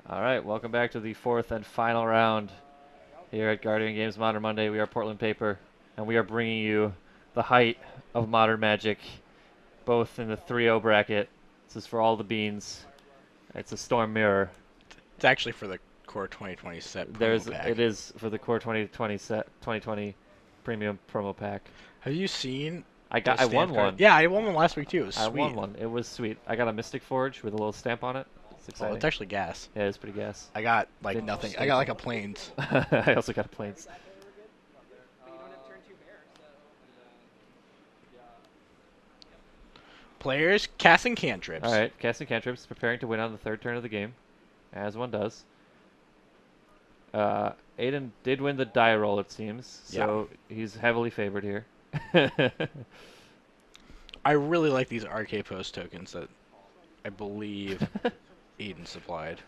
All right, welcome back to the fourth and final round here at Guardian Games Modern Monday. We are Portland Paper, and we are bringing you the height of Modern Magic, both in the 3-0 bracket. This is for all the beans. It's a Storm Mirror. It's actually for the Core 2020 set promo It pack. is for the Core 2020 set 2020 Premium promo pack. Have you seen the I won stamp card? one. Yeah, I won one last week too. It was I won sweet. one. It was sweet. I got a Mystic Forge with a little stamp on it. It's Well, exciting. it's actually gas. Yeah, it's pretty gas. I got like Didn't nothing. you I got like a planes. I also got a Plains. Players casting cantrips. All right, casting cantrips, preparing to win on the third turn of the game, as one does. Aiden did win the die roll, it seems, so he's heavily favored here. I really like these RK Post tokens that I believe Eden supplied.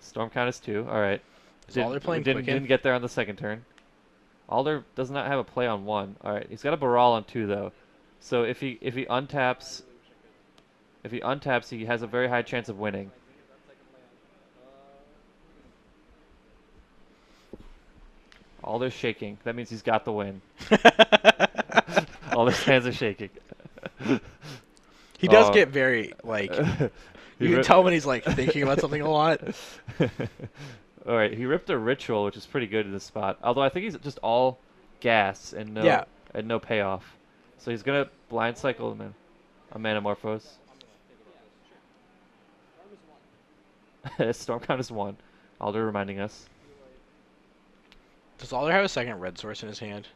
Storm count is 2. All right. Is all they're playing didn't, Quicken? didn't get there on the second turn. Alder does not have a play on 1. All right, he's got a Baral on 2 though. So if he untaps, he has a very high chance of winning. Alder's shaking. That means he's got the win. Alder's hands are shaking. He does Oh. get very like. He You can rip- tell when he's like thinking about something a lot. All right, he ripped a ritual, which is pretty good in this spot. Although I think he's just all gas and Yeah. no payoff. So he's gonna blind cycle a Manamorphose. Storm count is 1. Alder reminding us. Does Alder have a second red source in his hand?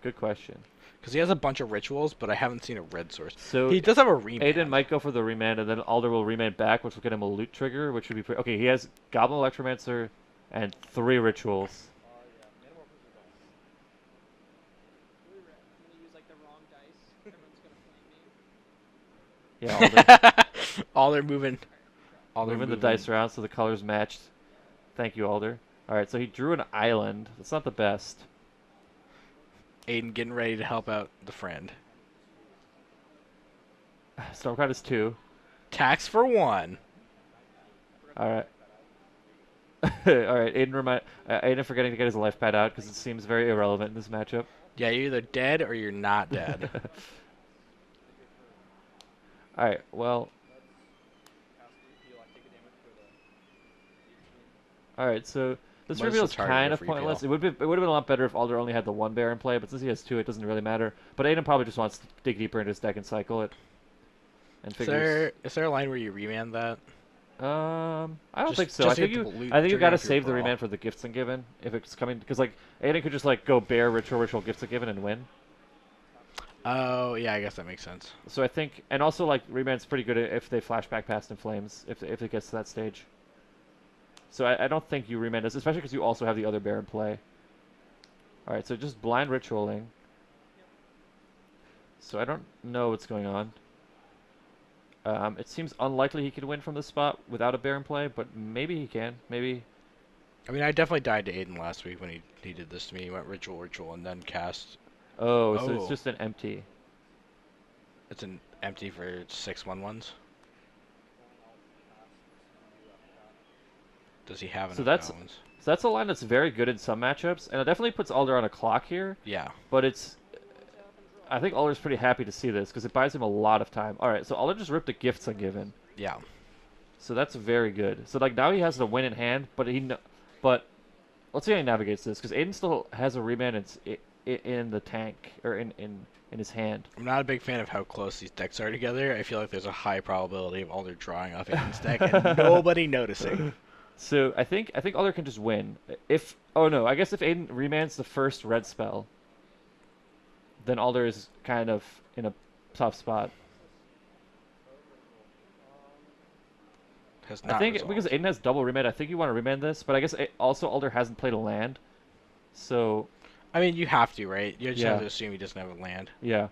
Good question. Because he has a bunch of rituals, but I haven't seen a red source. So He does have a remand. Aiden might go for the remand, and then Alder will remand back, which will get him a loot trigger, which would be okay. He has Goblin Electromancer and 3 rituals. Yeah, Alder. Alder moving. Alder Moving the dice around so the colors matched. Thank you, Alder. All right, so he drew an island. That's not the best. Aiden getting ready to help out the friend. Stormcloud is 2. Tax for 1. All right. All right, Aiden forgetting to get his life pad out because it seems very irrelevant in this matchup. Yeah, you're either dead or you're not dead. All right, well. All right, so this What is reveal the is target kind if of pointless. reveal? It would have been a lot better if Alder only had the 1 bear in play, but since he has 2, it doesn't really matter. But Aiden probably just wants to dig deeper into his deck and cycle it. And figures. Is there a line where you remand that? I don't Just- think so. just I hit think the loot I think you trigger gotta if you're save the brawl. remand for the gifts and given if it's coming because like Aiden could just like go bear ritual gifts and given and win. Oh, yeah, I guess that makes sense. So I think and also like remand's pretty good if they flashback past in flames if it gets to that stage. So I don't think you remand this, especially because you also have the other bear in play. All right, so just blind ritualing. So I don't know what's going on. It seems unlikely he could win from this spot without a bear in play, but maybe he can. Maybe. I mean, I definitely died to Aiden last week when he did this to me. He went ritual, and then cast. Oh, so it's Oh. just an empty. It's an empty for 6/1/1s. Does he have enough So that's bones? so that's a line that's very good in some matchups, and it definitely puts Alder on a clock here. Yeah. But I think Alder's pretty happy to see this because it buys him a lot of time. All right, so Alder just ripped the gifts ungiven, Yeah. so that's very good. So like now he has the win in hand, but let's see how he navigates this because Aiden still has a remand in the tank or in his hand. I'm not a big fan of how close these decks are together. I feel like there's a high probability of Alder drawing off Aiden's deck and nobody noticing. So I think Alder can just win. If oh no, I guess if Aiden remands the first red spell, then Alder is kind of in a tough spot. Has I not think resolved. because Aiden has double remand, I think you want to remand this, but I guess also Alder hasn't played a land, so I mean, you have to, right? You just Yeah. have to assume he doesn't have a land. yeah.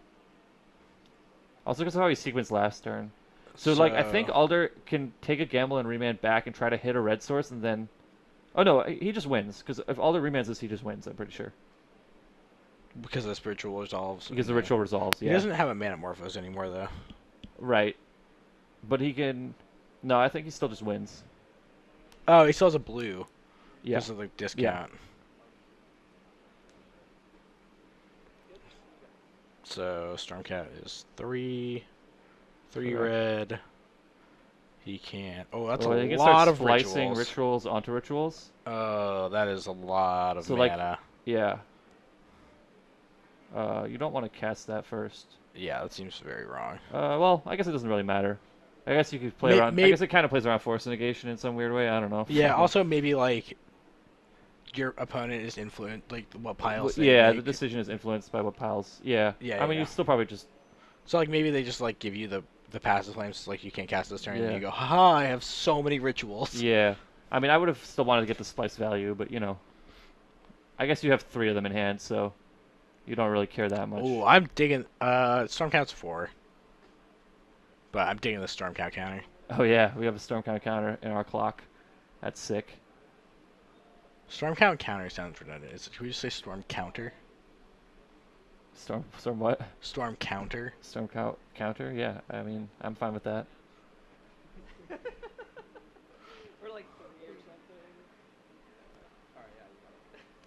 Also because of how he sequenced last turn. So like I think Alder can take a gamble and remand back and try to hit a red source and then, oh no, he just wins because if Alder remands this, he just wins. I'm pretty sure because the spiritual resolves. because the and, ritual resolves. He Yeah, doesn't have a Manamorphose anymore, though. right. But he can. No, I think he still just wins. Oh, he still has a blue Yeah. because of the Yeah. discount. So Stormcat is three Correct. red. He can't. Oh, that's a Well, he can start lot of splicing rituals. rituals onto rituals. Oh, that is a lot of So like, mana. yeah. You don't want to cast that first. Yeah, that seems very wrong. Well, I guess it doesn't really matter. I guess you could play around. I Maybe, guess it kind of plays around force negation in some weird way. I don't know. yeah. Also, maybe like your opponent is influenced, like what piles they Yeah, the make. decision is influenced by what piles. Yeah. Yeah, I mean, yeah. you still probably just. So like maybe they just like give you the passive flames, like you can't cast this turn, and Yeah. you go, haha, I have so many rituals. Yeah. I mean, I would have still wanted to get the splice value, but you know, I guess you have 3 of them in hand, so you don't really care that much. Oh, I'm digging. Stormcat's 4, but I'm digging the Stormcat counter. Oh yeah, we have a storm counter in our clock. That's sick. Stormcat counter sounds redundant. Should we just say Storm counter? Storm what? Storm counter. Counter? Yeah, I mean, I'm fine with that. Or like 3 or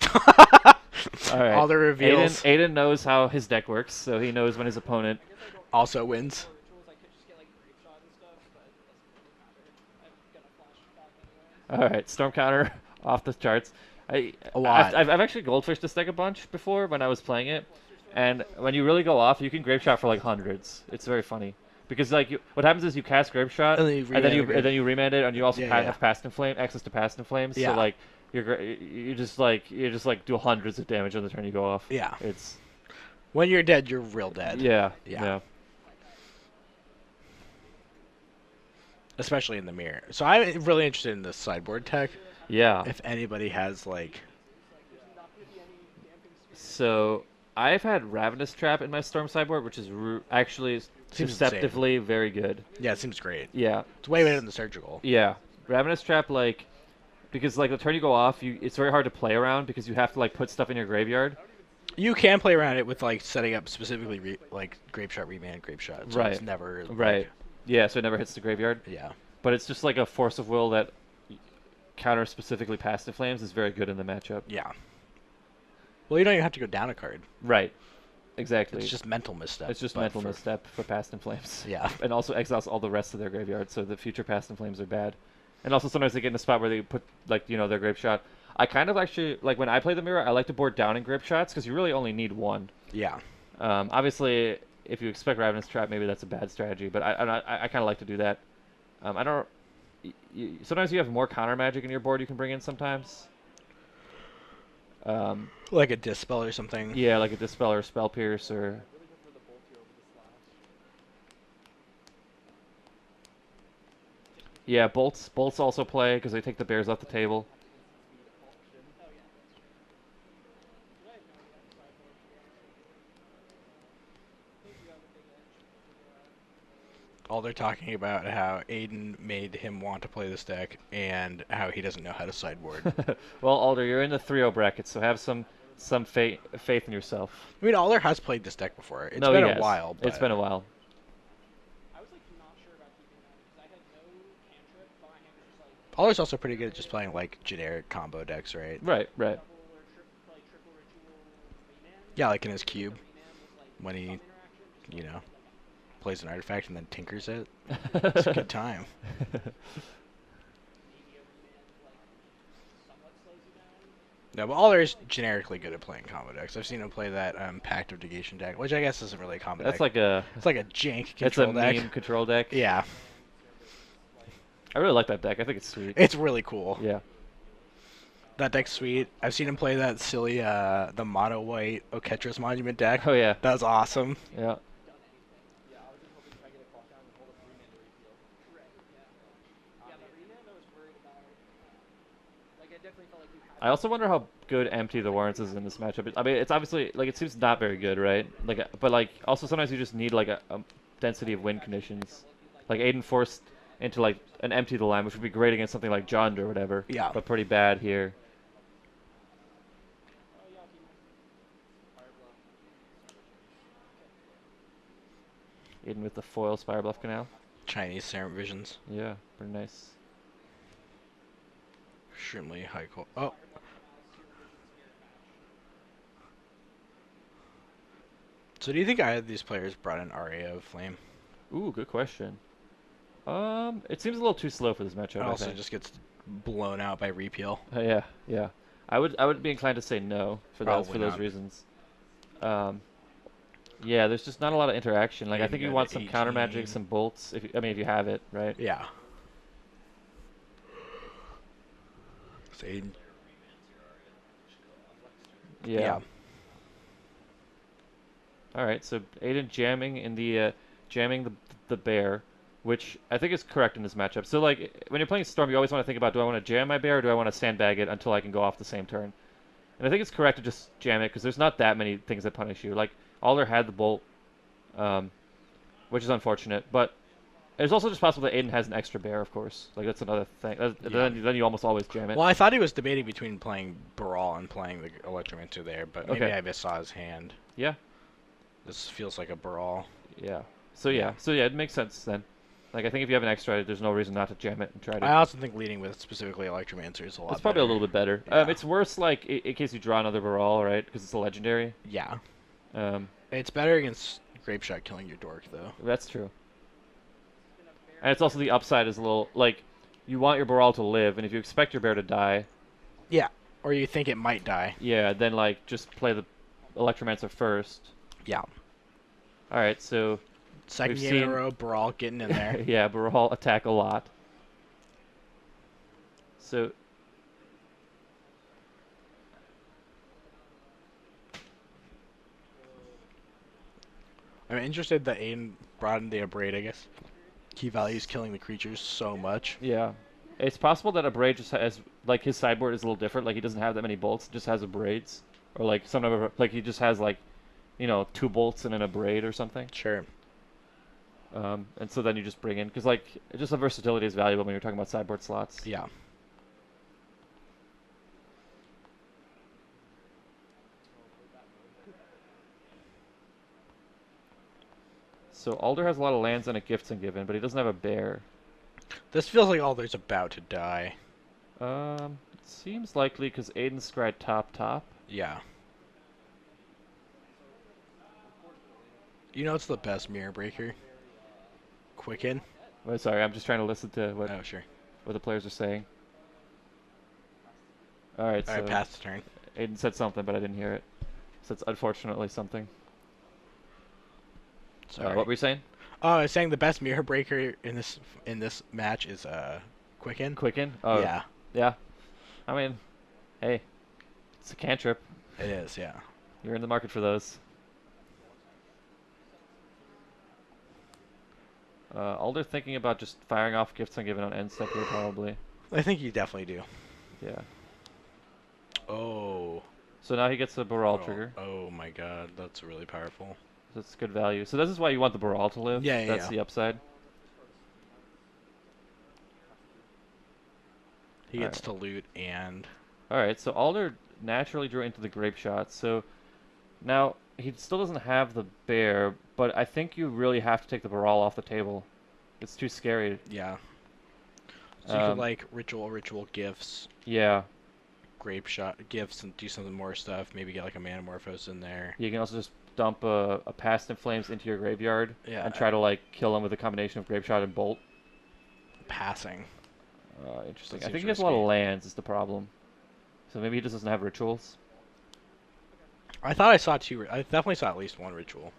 something. All right. All the reveals. Aiden knows how his deck works, so he knows when his opponent. Also wins. Rituals, I could just get like grape shot and stuff, but it doesn't really matter. I'm gonna flash back anyway. All right, storm counter off the charts. A lot. I've actually goldfished this deck a bunch before when I was playing it, and when you really go off, you can grape shot for like hundreds. It's very funny because like what happens is you cast grape shot, And then you and then you remand it, and you also Yeah, yeah. have past and flame access to past and flames. Yeah. So like you just like do hundreds of damage on the turn you go off. Yeah. It's When you're dead, you're real dead. yeah. Yeah. Especially in the mirror. So I'm really interested in the sideboard tech. Yeah. If anybody has like, So I've had Ravenous Trap in my Storm sideboard, which is actually Seems deceptively very good. yeah, it seems great. Yeah. It's way better than the surgical. Yeah. Ravenous Trap, like, because like the turn you go off, it's very hard to play around because you have to like put stuff in your graveyard. You can play around it with like setting up specifically like grape shot, remand grape shot. So Right. It's never like, Right. Yeah, so it never hits the graveyard. Yeah. But it's just like a force of will that counter specifically passive flames is very good in the matchup. Yeah. Well, you don't even have to go down a card. Right. Exactly. It's just mental misstep. It's just but mental for- misstep for past and flames. Yeah. And also exiles all the rest of their graveyard, so the future past and flames are bad. And also sometimes they get in a spot where they put like their grape shot. I kind of actually like when I play the mirror, I like to board down in grape shots because you really only need one. Yeah. Obviously, if you expect Ravenous Trap, maybe that's a bad strategy, but I kind of like to do that. I don't. Sometimes you have more counter magic in your board you can bring in sometimes. Like a dispel or something. Yeah, like a Dispel or Spell Pierce or. Yeah, bolts also play because they take the bears off the table. All they're talking about how Aiden made him want to play this deck and how he doesn't know how to sideboard. Well, Alder, you're in the 3-0 bracket, so have some faith in yourself. I mean, Alder has played this deck before. It's No, been he a has. while. But It's been a while. I was like not sure about keeping that because I had no cantrip, but my hand was just like Alder's also pretty good at just playing like generic combo decks, right? Right. double or triple ritual remand. Yeah, like in his cube Remand was like when he, some interaction, just you like know, plays an artifact and then tinkers it. It's It's a good time. maybe a remand like somewhat slows you down. No, but Alder's generically good at playing combo decks. I've seen him play that Pact of Negation deck, which I guess isn't really a combo That's deck. like a It's like a jank it's a control deck. meme control deck. Yeah, I really like that deck. I think it's sweet. it's really cool. Yeah. That deck's sweet. I've seen him play that silly the mono white Oketras Monument deck. Oh yeah. That was awesome. Yeah. Yeah, I was just hoping if I get a clock down and hold up remand to refill. Right. Yeah. Yeah, the remand I was worried about. Like I definitely felt like you had. I also wonder how good Empty the Warrants is in this matchup. I mean, it's obviously like it seems not very good, right? Like, but like also sometimes you just need like a density of win conditions. Like Aiden forced into like an Empty the Line, which would be great against something like Jund or whatever. Yeah. But pretty bad here. Oh yeah, Aiden with the foil Spire Bluff Canal. Chinese Serum Visions. Yeah, pretty nice. Extremely high quality. Oh, so do you think either of these players brought an Aria of Flame? Ooh, good question. It seems a little too slow for this matchup, It I also think. just gets blown out by repeal. Yeah, yeah. I would be inclined to say no for Probably those not. reasons. Um, yeah, there's just not a lot of interaction. Like I Aiden think you got want some counter magic, 18. some bolts. I mean, if you have it, right? Yeah. So Aiden, Yeah. yeah. All right. So Aiden jamming in the jamming the bear, which I think is correct in this matchup. So like when you're playing Storm, you always want to think about, do I want to jam my bear or do I want to sandbag it until I can go off the same turn? And I think it's correct to just jam it because there's not that many things that punish you. Like Alder had the bolt, um, which is unfortunate, but it's also just possible that Aiden has an extra bear, of course. Like that's another thing. Then you almost always jam it. Well, I thought he was debating between playing Brawl and playing the Electromancer there, but maybe Okay. I missaw his hand. Yeah. This feels like a Brawl. Yeah. So yeah, it makes sense then. Like I think if you have an extra, there's no reason not to jam it and try to. I also think leading with specifically Electromancer is a lot It's probably better. a little bit better. Yeah. It's worse like in case you draw another Baral, right? Because it's a legendary. Yeah. Um, It's better against Grape Shot killing your Dork, though. that's true. And it's also the upside is a little like you want your Baral to live, and if you expect your bear to die, Yeah. Or you think it might die. yeah, then like just play the Electromancer first. Yeah. All right, so Second We've game in seen- a row, Brawl getting in there. yeah, Baral attack a lot. So I'm interested that Aiden brought in the Abrade, I guess. He values killing the creatures so much. yeah, it's possible that a braid just has like his sideboard is a little different. Like he doesn't have that many bolts, just has a braids, or like some number of, like he just has like, 2 bolts and then a braid or something. Sure. And so then you just bring in because like just the versatility is valuable when you're talking about sideboard slots. Yeah. So Alder has a lot of lands and a gifts and given, but he doesn't have a bear. This feels like Alder's about to die. It seems likely because Aiden's scryed top. Yeah. You know it's the best Mirror Breaker? Quicken? Wait, sorry, I'm just trying to listen to what Oh, sure. the players are saying. All right, so Alright, pass the turn. Aiden said something, but I didn't hear it. So it's unfortunately something. Sorry. What were you saying? Oh, I was saying the best Mirror Breaker in this match is Quicken. Quicken? Oh, Yeah, yeah. I mean, hey, it's a cantrip. it is. Yeah. You're in the market for those. Alder thinking about just firing off gifts ungiven on end step here, probably. I think you definitely do. Yeah. Oh. So now he gets a Baral trigger. Oh my God, that's really powerful. That's good value. So this is why you want the Baral to live. Yeah, That's yeah. the upside. He gets to loot and All right. So Alder naturally drew into the grape shot. So now he still doesn't have the bear, but I think you really have to take the Baral off the table. It's too scary. yeah. So you Um, could like ritual gifts, Yeah. grape shot gifts, and do some more stuff. Maybe get like a Manamorphose in there. You can also just dump a Past in Flames into your graveyard Yeah. and try to like kill him with a combination of grape shot and bolt. Passing. Interesting. That I think seems he has a lot of risky. lands is the problem. So maybe he just doesn't have rituals. I thought I saw two. I definitely saw at least one ritual.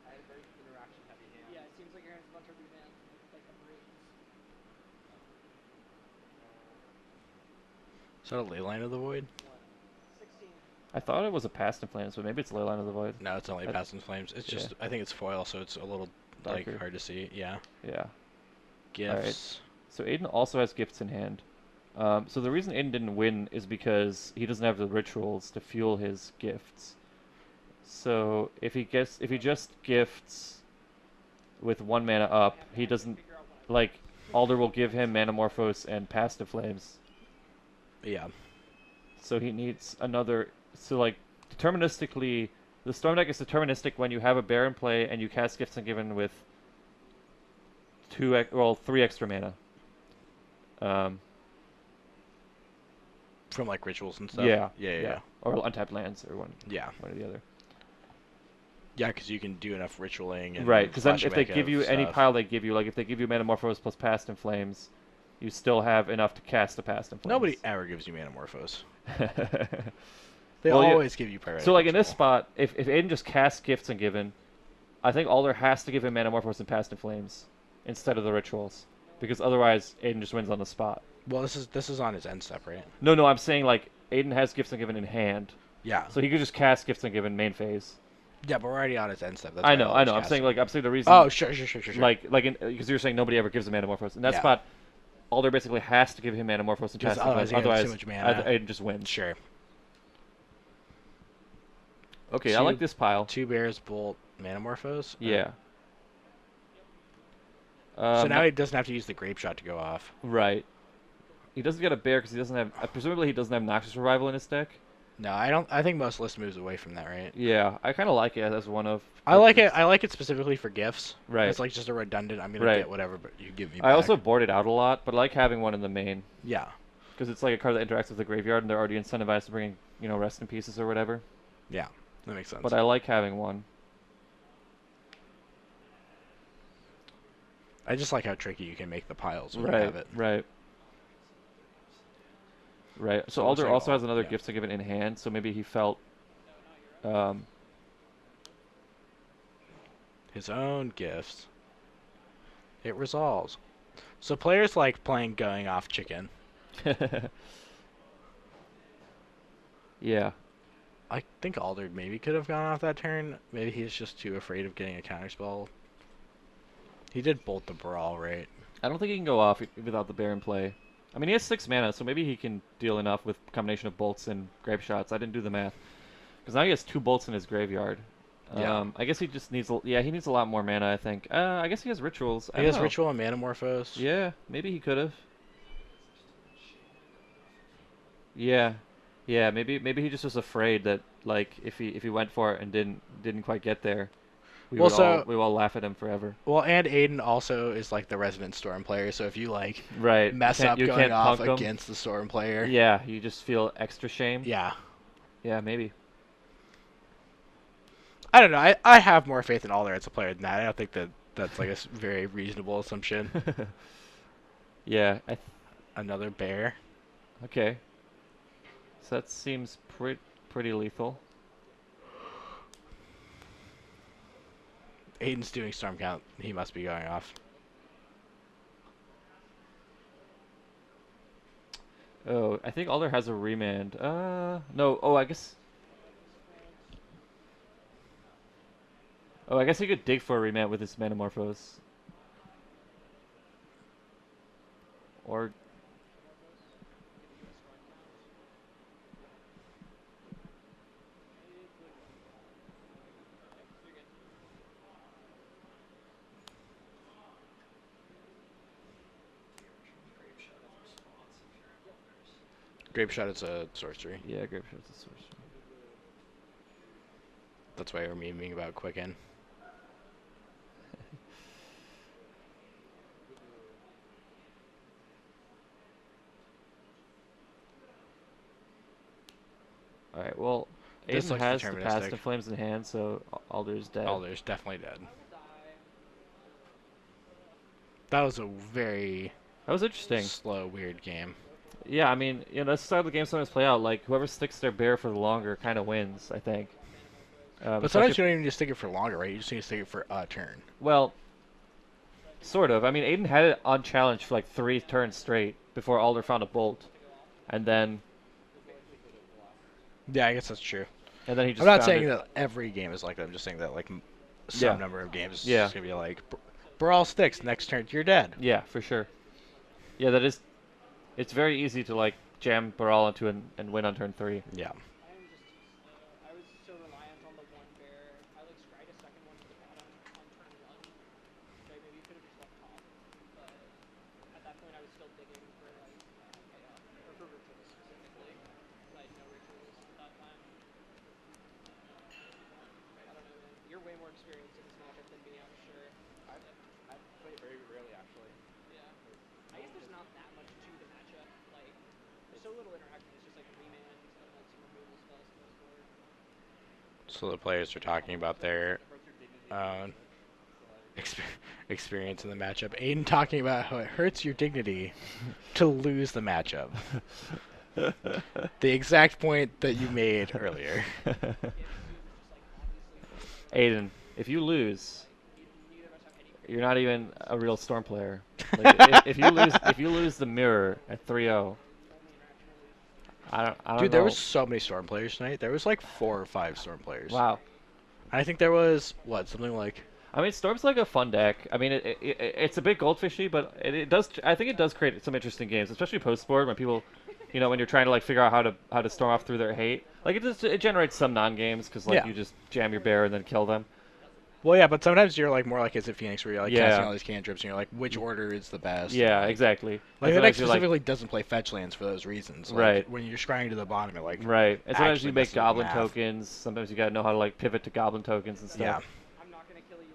I had a very interaction heavy hand. Yeah, it seems like your hand's a bunch of remand, like a breeze. Is that a Leyline of the Void? 16. I thought it was a Past in Flames, but maybe it's Leyline of the Void. No, it's only I- Passing Flames. It's yeah. just I think it's foil, so it's a little like Darker. hard to see. Yeah. Yeah. Gifts. So Aiden also has gifts in hand. So the reason Aiden didn't win is because he doesn't have the rituals to fuel his gifts. So if he just gifts with 1 mana up, he doesn't like Alder will give him Manamorphose and Past in Flames. Yeah. So he needs another. So like deterministically, The Storm deck is deterministic when you have a bear in play and you cast Gifts Ungiven with 3 extra mana. Um, From like rituals and stuff. yeah, Yeah. or untapped lands, or one Yeah. or the other. Yeah, because you can do enough ritualing and Right, because then flashing if they back give of you any stuff. pile they give you, like if they give you Metamorphose plus Past in Flames, you still have enough to cast a Past in Flames. Nobody ever gives you Manamorphose. They Well, yeah. always give you Pyretic So like in this Ritual. spot, if Aiden just casts Gifts Ungiven, I think Alder has to give him Metamorphose and Past in Flames instead of the rituals, because otherwise Aiden just wins on the spot. Well, this is on his end step, right? No, I'm saying like Aiden has Gifts Ungiven in hand, Yeah. so he could just cast Gifts Ungiven main phase. Yeah, but we're already on his end step. That's I why know. Alder's I'm saying casting. the reason. Oh, sure. Like because you're saying nobody ever gives him Metamorphose. In that Yeah. spot, Alder basically has to give him Metamorphose and Because Past in Flames. otherwise he has Otherwise, too much mana. Aiden just wins. Sure. Okay, I like this pile. 2 bears, bolt, Manamorphose. Yeah. So now he doesn't have to use the grape shot to go off. Right. He doesn't get a bear because he doesn't have. Presumably, he doesn't have Noxious Revival in his deck. No, I don't. I think most list moves away from that, right? Yeah, I kind of like it as one of. I like it. I like it specifically for gifts. Right. It's like just a redundant. I'm gonna Right. get whatever, but you give me. I back. also board it out a lot, but I like having one in the main Yeah. because it's like a card that interacts with the graveyard, and they're already incentivized to bring rest in pieces or whatever. Yeah. That makes sense. But I like having one. I just like how tricky you can make the piles when you Right. have it. Right. Right. So So it looks Alder like also all- has another yeah. gift to give it in hand, so maybe he felt. Um, His own gifts. It resolves. So players like playing going off chicken. yeah. I think Alder maybe could have gone off that turn. Maybe he's just too afraid of getting a counterspell. He did bolt the brawl, right? I don't think he can go off without the bear in play. I mean, he has 6 mana, so maybe he can deal enough with combination of bolts and grape shots. I didn't do the math. Because now he has 2 bolts in his graveyard. Yeah. I guess he just needs. He needs a lot more mana. I think. I guess he has rituals. I He don't has know. ritual and Manamorphose. Yeah, maybe he could have. Yeah, maybe he just was afraid that like if he went for it and didn't quite get there, we Well, would all laugh at him forever. Well, and Aiden also is like the resident Storm player, so if you like Right. mess You can't- up you going can't off punk 'em. against the Storm player. Yeah, you just feel extra shame. Yeah. Yeah, maybe. I don't know. I have more faith in Alder as a player than that. I don't think that's like a very reasonable assumption. Yeah. Another bear. Okay. So that seems pretty lethal. Aiden's doing Storm Count. He must be going off. Oh, I think Alder has a remand. No. Oh, I guess. Oh, I guess he could dig for a remand with his Metamorphose. Or. Grape Shot is a sorcery. Yeah, Grape Shot's a source. That's why we're memeing about Quicken. Alright, well, This Aiden looks has the deterministic. Past in Flames in hand, so Alder's dead. Alder's definitely dead. That was a very That was interesting. slow, weird game. Yeah, I mean, that's how the game sometimes play out. Like, whoever sticks their bear for the longer kind of wins, I think. But especially sometimes you don't even need to stick it for longer, right? You just need to stick it for a turn. well, sort of. I mean, Aiden had it on challenge for like 3 turns straight before Alder found a bolt. And then Yeah, I guess that's true. he just I'm not found saying it. that every game is like that. I'm just saying that like some Yeah. number of games is Yeah. just gonna be like brawl sticks. Next turn, you're dead. Yeah, for sure. Yeah, that is. It's very easy to like jam Baral into and win on turn 3. Yeah. I was so reliant on the one bear. I like scryed a second one to the bottom on turn 1. So maybe you could have just left top. But at that point, I was still digging for like chaos or for rituals specifically. 'Cause I had no rituals at that time. so little interaction. It's just like remand and like some removal spells for most board. So the players are talking about their uh, experience in the matchup. Aiden talking about how it hurts your dignity to lose the matchup. The exact point that you made earlier. Aiden, if you lose, you're not even a real Storm player. Like, if you lose the mirror at 3-0, I don't Dude, know. there was so many Storm players tonight. There was like 4 or 5 Storm players. Wow. I think there was something like. I mean, Storm's like a fun deck. I mean, it's a bit goldfishy, but it does. I think it does create some interesting games, especially post board when people, when you're trying to like figure out how to storm off through their hate. Like it generates some non games because like Yeah. you just jam your bear and then kill them. Well, yeah, but sometimes you're like more like Izzet Phoenix, where you're like Yeah. casting all these cantrips, and you're like, which order is the best? Yeah, exactly. Like And the deck sometimes you're, like- specifically doesn't play fetch lands for those reasons. Like, Right. When you're scrying to the bottom, it like. Right. And sometimes actually you make messes with goblin math. tokens. Sometimes you gotta know how to like pivot to goblin tokens and stuff. Yeah. I'm not gonna kill you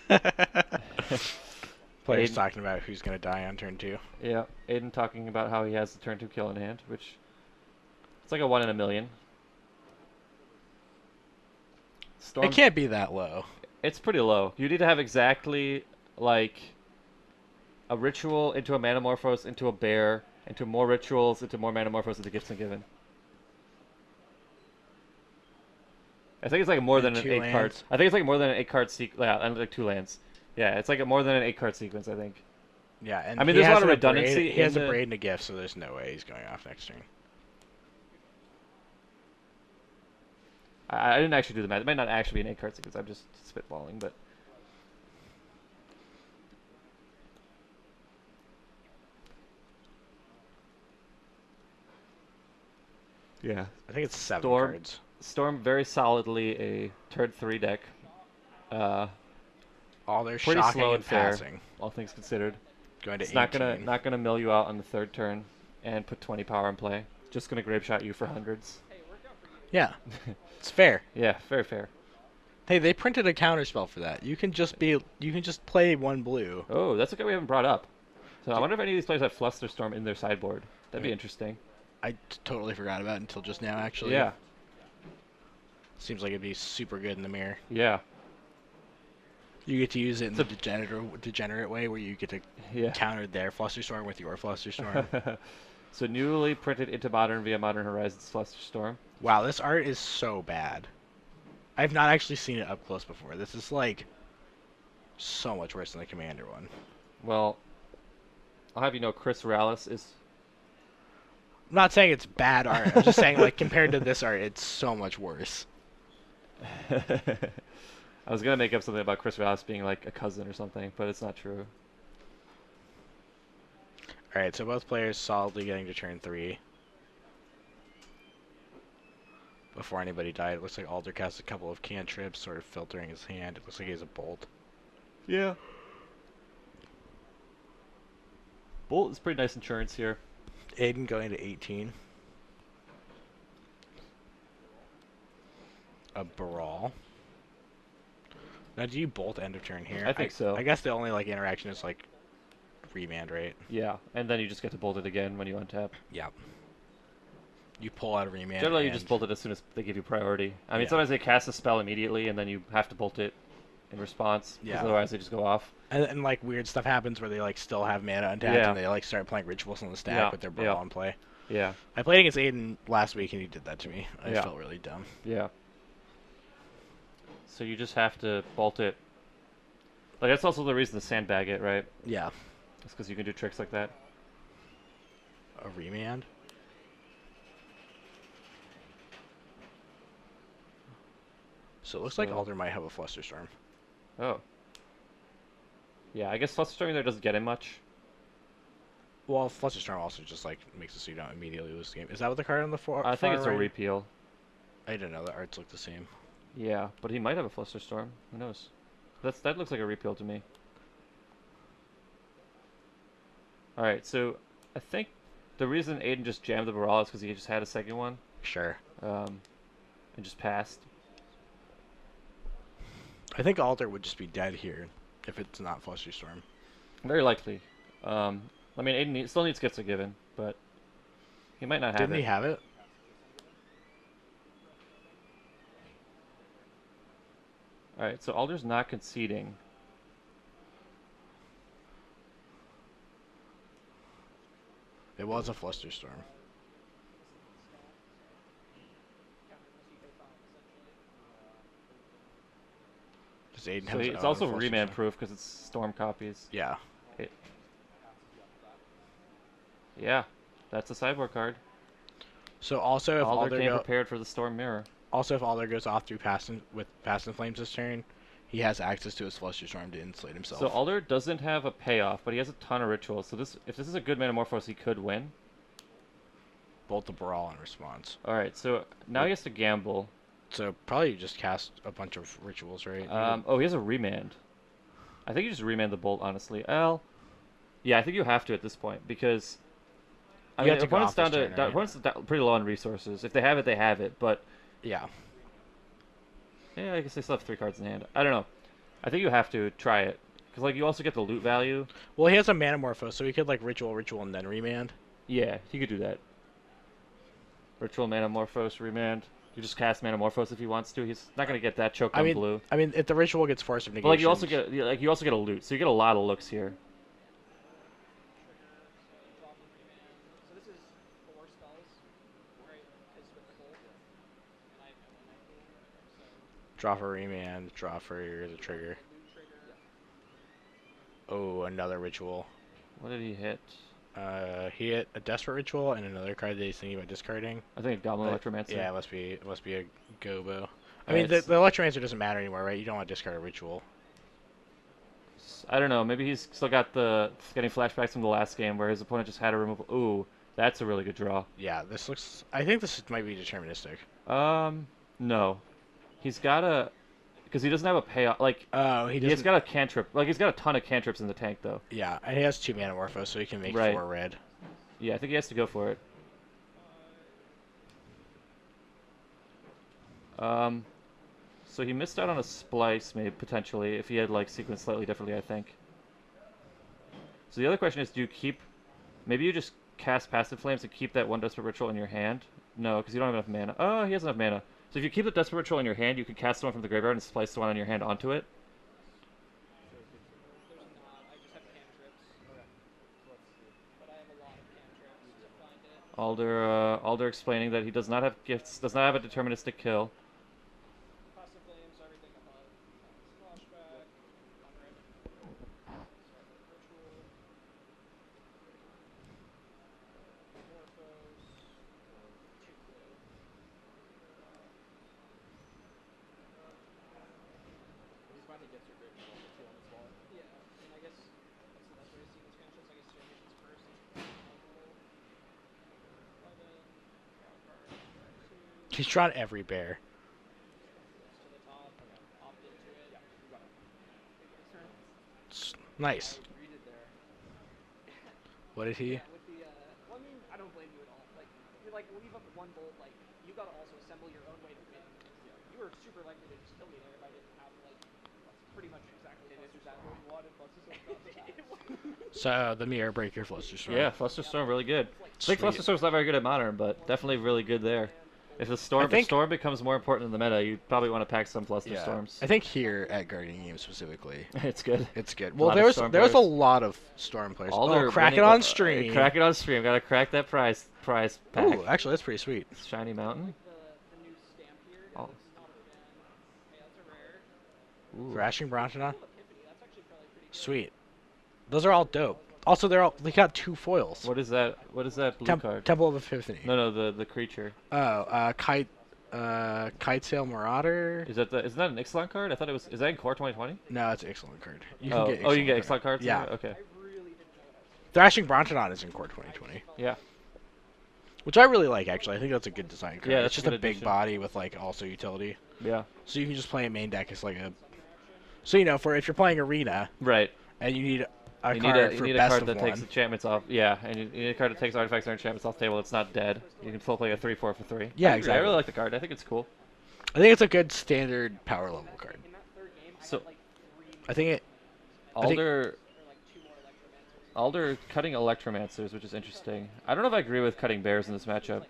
on turn 2. Players Aiden- talking about who's gonna die on turn 2. Yeah. Aiden talking about how he has the turn 2 kill in hand, which it's like a 1 in a million. Storm, It can't be that low. It's pretty low. You need to have exactly like a ritual into a Manamorphose into a bear into more rituals into more Manamorphose into Gifts and Given. I think it's like more And than an 2 8 card. lands? I think it's like more than an 8 card sequence. Yeah, and like 2 lands. Yeah, it's like more than an 8 card sequence. I think. Yeah, and I mean, he there's a lot has of an redundancy Abrade- He in has a the- braid and a gift, so there's no way he's going off next turn. I didn't actually do the math. It might not actually be an 8 card sequence. I'm just spitballing, but. Yeah. I think it's 7 Storm. cards. Storm very solidly a turn 3 deck. All they're Pretty shocking slow and and fair, passing. all things considered. Going to It's 18. not gonna mill you out on the 3rd turn and put 20 power in play. Just gonna grave shot you for hundreds. Hey, it worked out for you. Yeah, it's fair. Yeah, very fair. Hey, they printed a counterspell for that. You can just play 1 blue. Oh, that's a guy we haven't brought up. So I wonder if any of these players have Flusterstorm in their sideboard. That'd be Right. interesting. I totally forgot about it until just now, actually. Yeah, Seems like it'd be super good in the mirror. yeah, You get to use it in It's a- the degenerate way, where you get to yeah. counter their Flusterstorm with your Flusterstorm. So newly printed into Modern via Modern Horizons Flusterstorm. Wow, this art is so bad. I've not actually seen it up close before. This is like so much worse than the Commander one. Well, I'll have you know Chris Morales is I'm not saying it's bad art. I'm just saying, like, compared to this art, it's so much worse. I was gonna make up something about Chris Morales being like a cousin or something, but it's not true. All right, so both players solidly getting to turn 3 before anybody died. It looks like Alder cast a couple of cantrips, sort of filtering his hand. It looks like he has a bolt. Yeah. Bolt is pretty nice insurance here. Aiden going to 18. A brawl. Now, do you bolt end of turn here? I think so. I guess the only like interaction is like remand, right? Yeah, and then you just get to bolt it again when you untap. Yeah. You pull out a remand. Generally, you and- just bolt it as soon as they give you priority. I mean, Yeah. sometimes they cast a spell immediately, and then you have to bolt it in response. 'Cause Yeah. otherwise, they just go off. And like weird stuff happens where they like still have mana untapped Yeah. and they like start playing rituals on the stack Yeah, with their yeah. brawl in play. Yeah, I played against Aiden last week and he did that to me. I Yeah. felt really dumb. yeah. So you just have to bolt it. Like that's also the reason to sandbag it, right? Yeah. It's because you can do tricks like that. A remand. So it looks like So- Alder might have a Flusterstorm. Oh. Yeah, I guess Flusterstorming there doesn't get him much. Well, Flusterstorm also just like makes it so you don't immediately lose the game. Is that what the card on the far? I think far it's a right? repeal. I didn't know the arts look the same. Yeah, but he might have a Flusterstorm. Who knows? That looks like a repeal to me. Alright, so I think the reason Aiden just jammed the Baral is because he just had a second one, Sure. and just passed. I think Alder would just be dead here if it's not Flusterstorm. Very likely. I mean, Aiden still needs Gifts of Given, but he might not have Didn't it. he have it? All right, so Alder's not conceding. It was a Flusterstorm. Does Aiden So have his it's own also Flusterstorm? remand proof because it's Storm copies. Yeah. Yeah, that's a sideboard card. So also if Alder came Alder prepared for the Storm Mirror. goes off through with Past and Flames this turn, he has access to his Flusterstorm to insulate himself. So Alder doesn't have a payoff, but he has a ton of rituals. So if this is a good Metamorphose, he could win. Bolt the Brawl in response. All right, so now he has to gamble. So probably just cast a bunch of rituals, right? Oh, he has a remand. I think you just remand the Bolt, honestly. Yeah, I think you have to at this point because I You mean, have to go opponent's off down this to turn, right? opponent's pretty low on resources. If they have it, they have it. But Yeah. yeah, I guess they still have 3 cards in hand. I don't know. I think you have to try it because like you also get the loot value. Well, he has a Manamorphose, so he could like ritual, and then remand. Yeah, he could do that. Ritual Manamorphose remand. You just cast Manamorphose if he wants to. He's not gonna get that choked on blue. I mean, if the ritual gets Force of But Negation. like you also get a loot, so you get a lot of looks here. So this is 4 spells, right? Is with the bolt, and I have no one Draw for remand, draw for the trigger. loot trigger. Oh, another ritual. What did he hit? He hit a Desperate Ritual and another card that he's thinking about discarding. I think a Goblin Electromancer. Yeah, it must be a Gobo. I Alright, mean, the Electromancer doesn't matter anymore, right? You don't want to discard a ritual. I don't know. Maybe he's still got getting flashbacks from the last game where his opponent just had a removal. Ooh, that's a really good draw. Yeah, I think this might be deterministic. No, he's got a because he doesn't have a payoff. Like Oh, he he's doesn't. got a cantrip. Like he's got a ton of cantrips in the tank though. Yeah, and he has 2 Manamorphose, so he can make Right. 4 red. Yeah, I think he has to go for it. So he missed out on a splice, maybe potentially, if he had like sequenced slightly differently, I think. So the other question is, do you keep? Maybe you just cast Passive Flames and keep that 1 Desperate Ritual in your hand. No, because you don't have enough mana. Oh, he has enough mana. So if you keep the Desperate Ritual in your hand, you can cast the one from the graveyard and splice the one on your hand onto it. There's not. I just have cantrips. But I have a lot of cantrips to find it. Alder explaining that he does not have gifts, does not have a deterministic kill. Passive flames, everything above. Splashback. Unread. Ritual. Morphos. 2 blue. He's finally gets your great result with 2 on his wallet. Yeah, and I guess that's the best way to see these expansions. I guess Generations first. 11. Draw card. 2. He's drawn every bear. To the top. Opt into it. Yeah, you got it. Nice. Read it there. What did he? Yeah, with the, well, I mean, I don't blame you at all. Like, you like leave up 1 bolt, like, you gotta also assemble your own way to win. You were super likely to just kill me there if I didn't have, like, pretty much exactly It is Flusterstorm. exactly what you wanted, but it's just like So the Mirror Breaker Flusterstorm. Yeah, Flusterstorm really good. I think Sweet. Flusterstorm's not very good at Modern, but definitely really good there. If the storm becomes more important in the meta, you probably want to pack some Flusterstorms. I think here at Guardian Games specifically, It's good. it's good. A Well, lot of Storm there's a players. lot of Storm players. Alder Oh, crack it winning- on stream. Crack it on stream. Gotta crack that prize pack. Oh, actually, that's pretty sweet. Shiny Mountain. The new stamp here. Oh. It's not again. Hey, that's a rare. Ooh. Thrashing Brontodon. Epiphany, that's actually probably pretty good. Sweet. Those are all dope. Also, they got 2 foils. What is that? What is that blue card? Temple of Epiphany. No, the creature. Oh, Kitesail Marauder. Isn't that an Ixalan card? I thought it was. Is that in Core 2020? No, it's an excellent card. You Oh, can get you can get Ixalan Ixalan cards. in Yeah. there? Okay. I really didn't know that. Thrashing Brontodon is in Core 2020, Yeah. which I really like. Actually, I think that's a good design card. Yeah, it's that's a just a good big addition. body with like also utility. Yeah. So you can just play a main deck as like a. So if you're playing Arena Right. and you need a You card need for a best card of that one. takes enchantments off. Yeah, and you need a card that takes artifacts or enchantments off the table. It's not dead. You can still play a 3/4 for 3. Yeah, I agree. exactly. I really like the card. I think it's cool. I think it's a good standard power level card. In that third game, I So- had like 3 I think it. Alder. or like 2 more Electromancers Alder cutting Electromancers, which is interesting. I don't know if I agree with cutting bears in this matchup.